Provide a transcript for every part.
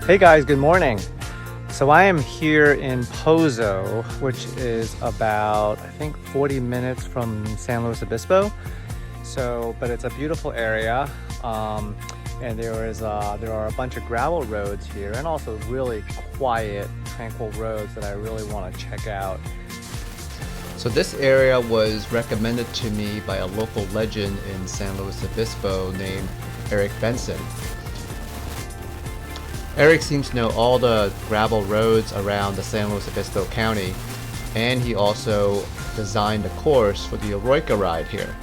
Hey guys, good morning. So I am here in Pozo, which is about, I think, 40 minutes from San Luis Obispo. But it's a beautiful area, and there are a bunch of gravel roads here, and also really quiet, tranquil roads that I really want to check out. So this area was recommended to me by a local legend in San Luis Obispo named Eric Benson. Eric seems to know all the gravel roads around the San Luis Obispo County, and he also designed a course for the Oroica ride here.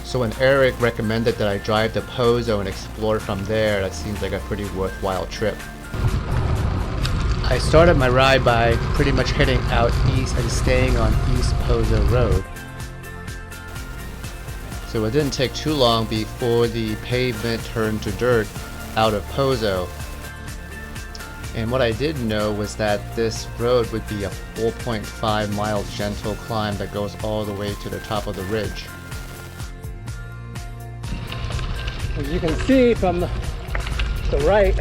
So when Eric recommended that I drive to Pozo and explore from there, that seems like a pretty worthwhile trip. I started my ride by pretty much heading out east and staying on East Pozo Road. So it didn't take too long before the pavement turned to dirt out of Pozo. And what I didn't know was that this road would be a 4.5 mile gentle climb that goes all the way to the top of the ridge. As you can see from the right,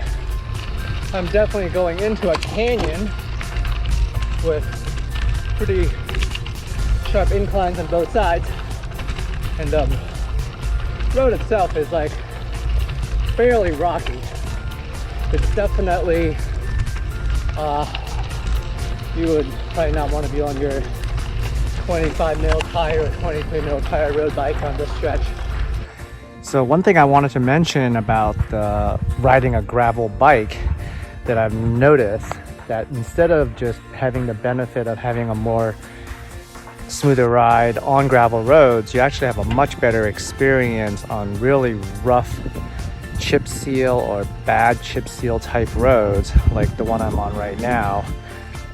I'm definitely going into a canyon with pretty sharp inclines on both sides, and the road itself is like fairly rocky. It's definitely you would probably not want to be on your 25 mil tire or 23 mil tire road bike on this stretch. So one thing I wanted to mention about riding a gravel bike that I've noticed, that instead of just having the benefit of having a more smoother ride on gravel roads, you actually have a much better experience on really rough chip seal or bad chip seal type roads like the one I'm on right now.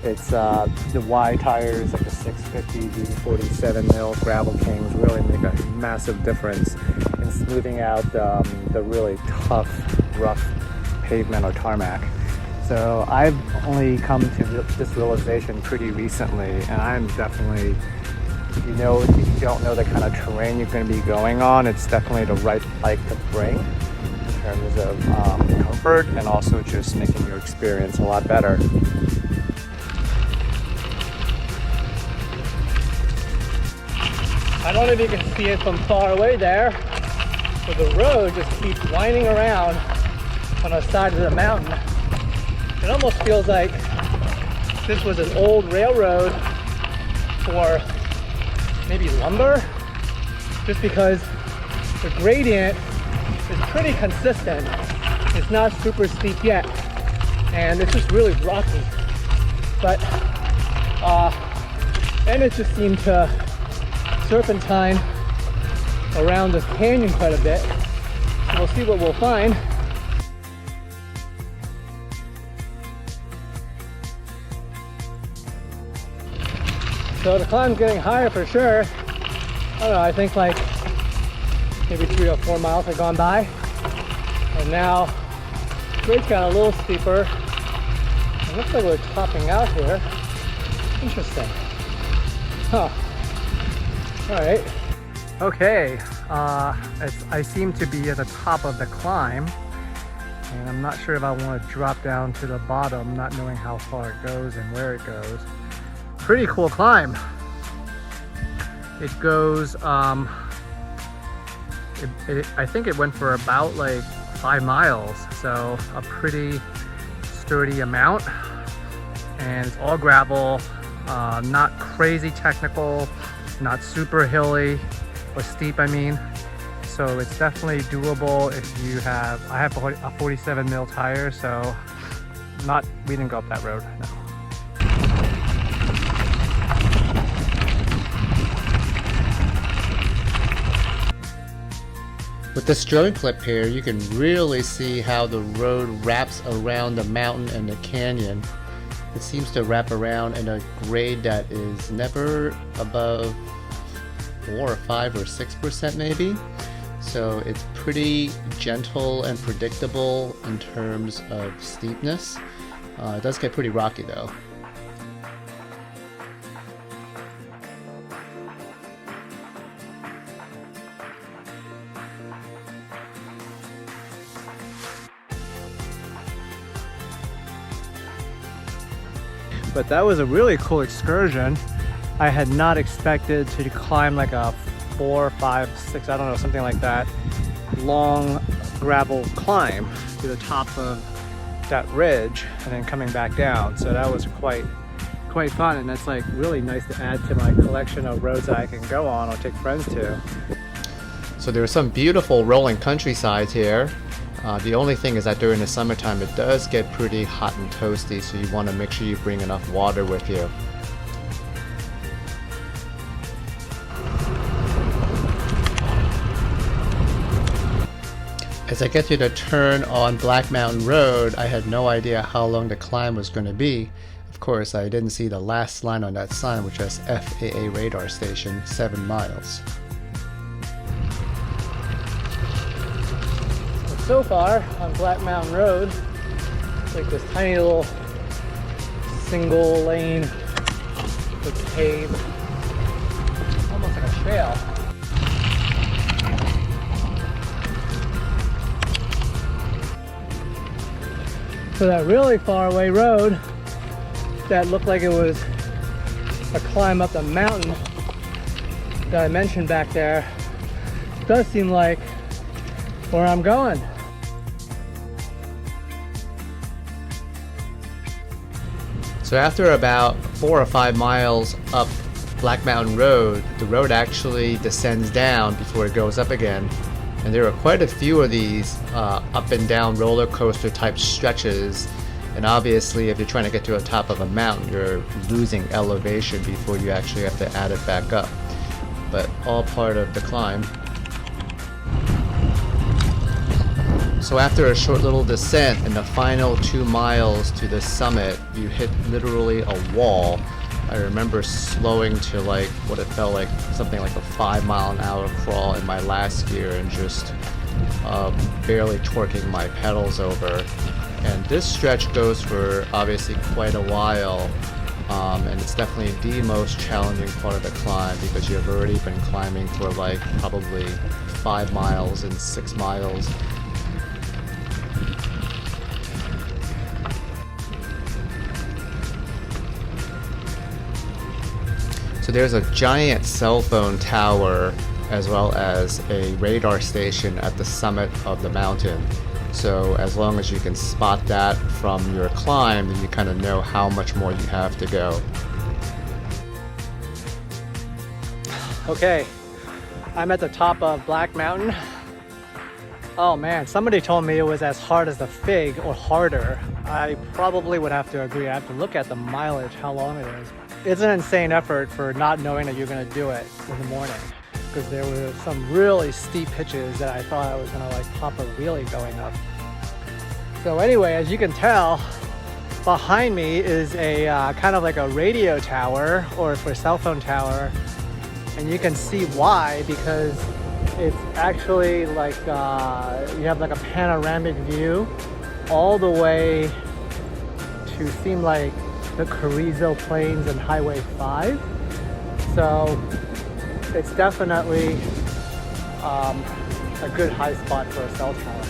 It's the wide tires, like the 650 47 mil Gravel Kings, really make a massive difference in smoothing out the really tough, rough pavement or tarmac. So I've only come to this realization pretty recently, and I'm definitely, if you don't know the kind of terrain you're going to be going on, it's definitely the right bike to bring in terms of comfort and also just making your experience a lot better. I don't know if you can see it from far away there, but the road just keeps winding around on the side of the mountain. It almost feels like this was an old railroad for maybe lumber, just because the gradient is pretty consistent. It's not super steep yet, and it's just really rocky. But and it just seemed to serpentine around this canyon quite a bit. So we'll see what we'll find. So the climb's getting higher for sure. I don't know, I think like maybe 3 or 4 miles have gone by. And now the grade's got a little steeper. It looks like we're topping out here. Interesting. Huh. Alright. Okay, I seem to be at the top of the climb, and I'm not sure if I want to drop down to the bottom, not knowing how far it goes and where it goes. Pretty cool climb. It goes, I think it went for about like 5 miles, so a pretty sturdy amount, and it's all gravel, not crazy technical, not super hilly or steep, I mean. So it's definitely doable if you have, I have a 47 mil tire, so we didn't go up that road, no. With this drone clip here, you can really see how the road wraps around the mountain and the canyon. It seems to wrap around in a grade that is never above 4 or 5 or 6% maybe. So it's pretty gentle and predictable in terms of steepness. It does get pretty rocky though. but that was a really cool excursion. I had not expected to climb like a 4, 5, 6, I don't know, something like that, long gravel climb to the top of that ridge and then coming back down. So that was quite fun, and that's like really nice to add to my collection of roads that I can go on or take friends to. So there are some beautiful rolling countrysides here. The only thing is that during the summertime it does get pretty hot and toasty, so you want to make sure you bring enough water with you. As I get to the turn on Black Mountain Road, I had no idea how long the climb was going to be. Of course, I didn't see the last line on that sign, which was FAA radar station, 7 miles. So far on Black Mountain Road, it's like this tiny little single lane with paved, almost like a trail. So that really far away road that looked like it was a climb up the mountain that I mentioned back there does seem like where I'm going. So after about 4 or 5 miles up Black Mountain Road, the road actually descends down before it goes up again. And there are quite a few of these up and down roller coaster type stretches. And obviously if you're trying to get to the top of a mountain, you're losing elevation before you actually have to add it back up. But all part of the climb. So after a short little descent in the final 2 miles to the summit, you hit literally a wall. I remember slowing to like what it felt like something like a 5-mile-an-hour crawl in my last gear and just barely torquing my pedals over. And this stretch goes for obviously quite a while, and it's definitely the most challenging part of the climb because you've already been climbing for like probably 5 miles and 6 miles. So there's a giant cell phone tower as well as a radar station at the summit of the mountain. So as long as you can spot that from your climb, then you kind of know how much more you have to go. Okay, I'm at the top of Black Mountain. Oh man, somebody told me it was as hard as the Fig or harder. I probably would have to agree. I have to look at the mileage, how long it is. It's an insane effort for not knowing that you're going to do it in the morning, because there were some really steep pitches that I thought I was going to like pop a wheelie going up. So anyway, as you can tell, behind me is a kind of like a radio tower or for cell phone tower, and you can see why, because it's actually like you have like a panoramic view all the way to seem like the Carrizo Plains and Highway 5. So it's definitely a good high spot for a cell tower.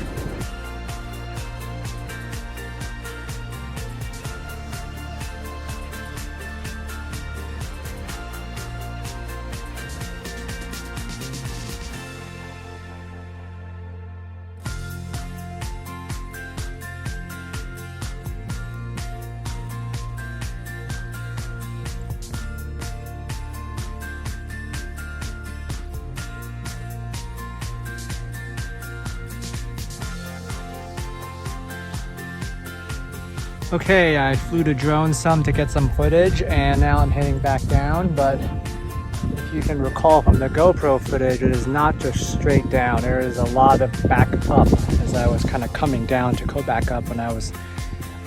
Okay, I flew the drone some to get some footage, and now I'm heading back down, but if you can recall from the GoPro footage, it is not just straight down. There is a lot of back up as I was kind of coming down to go back up when I was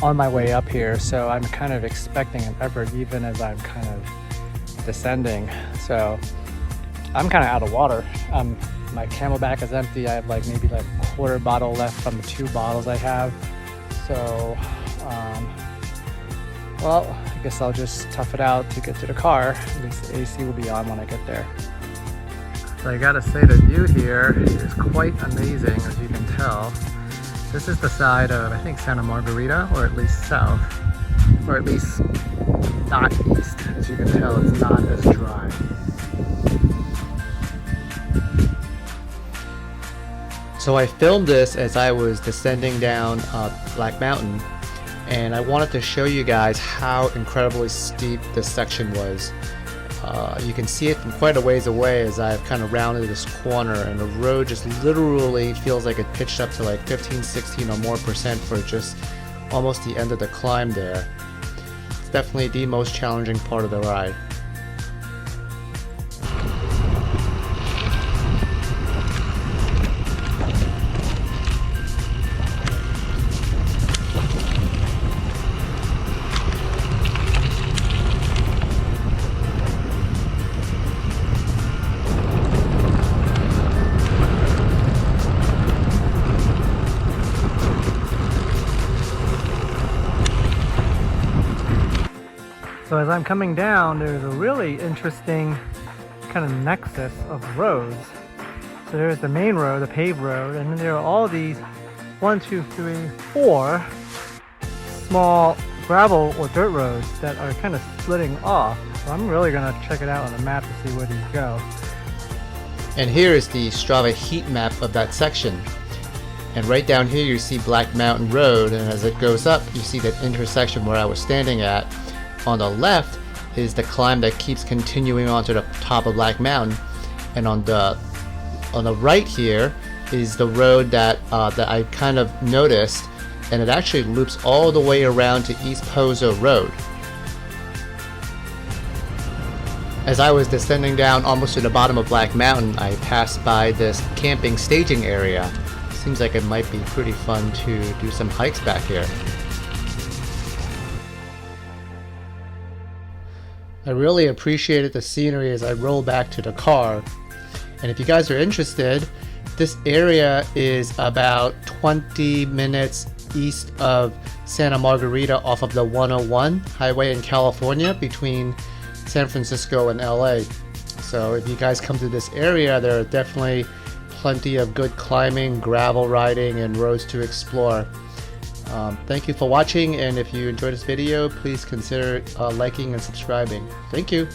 on my way up here. So I'm kind of expecting an effort even as I'm kind of descending. So I'm kind of out of water. My Camelback is empty. I have like maybe like a quarter bottle left from the 2 bottles I have. So well, I guess I'll just tough it out to get to the car. At least the AC will be on when I get there. So I gotta say, the view here is quite amazing, as you can tell. This is the side of, I think, Santa Margarita, or at least south, or at least not east. As you can tell, it's not as dry. So I filmed this as I was descending down Black Mountain, and I wanted to show you guys how incredibly steep this section was. You can see it from quite a ways away as I've kind of rounded this corner, and the road just literally feels like it pitched up to like 15, 16 or more percent for just almost the end of the climb there. It's definitely the most challenging part of the ride. So as I'm coming down, there's a really interesting kind of nexus of roads. So there's the main road, the paved road, and then there are all these 1, 2, 3, 4 small gravel or dirt roads that are kind of splitting off. So I'm really gonna check it out on the map to see where these go. And here is the Strava heat map of that section. And right down here you see Black Mountain Road, and as it goes up you see that intersection where I was standing at. On the left is the climb that keeps continuing onto the top of Black Mountain, and on the right here is the road that I kind of noticed, and it actually loops all the way around to East Pozo Road. As I was descending down almost to the bottom of Black Mountain, I passed by this camping staging area. Seems like it might be pretty fun to do some hikes back here. I really appreciated the scenery as I roll back to the car. And if you guys are interested, this area is about 20 minutes east of Santa Margarita off of the 101 highway in California between San Francisco and LA. So if you guys come to this area, there are definitely plenty of good climbing, gravel riding, and roads to explore. Thank you for watching, and if you enjoyed this video, please consider liking and subscribing. Thank you.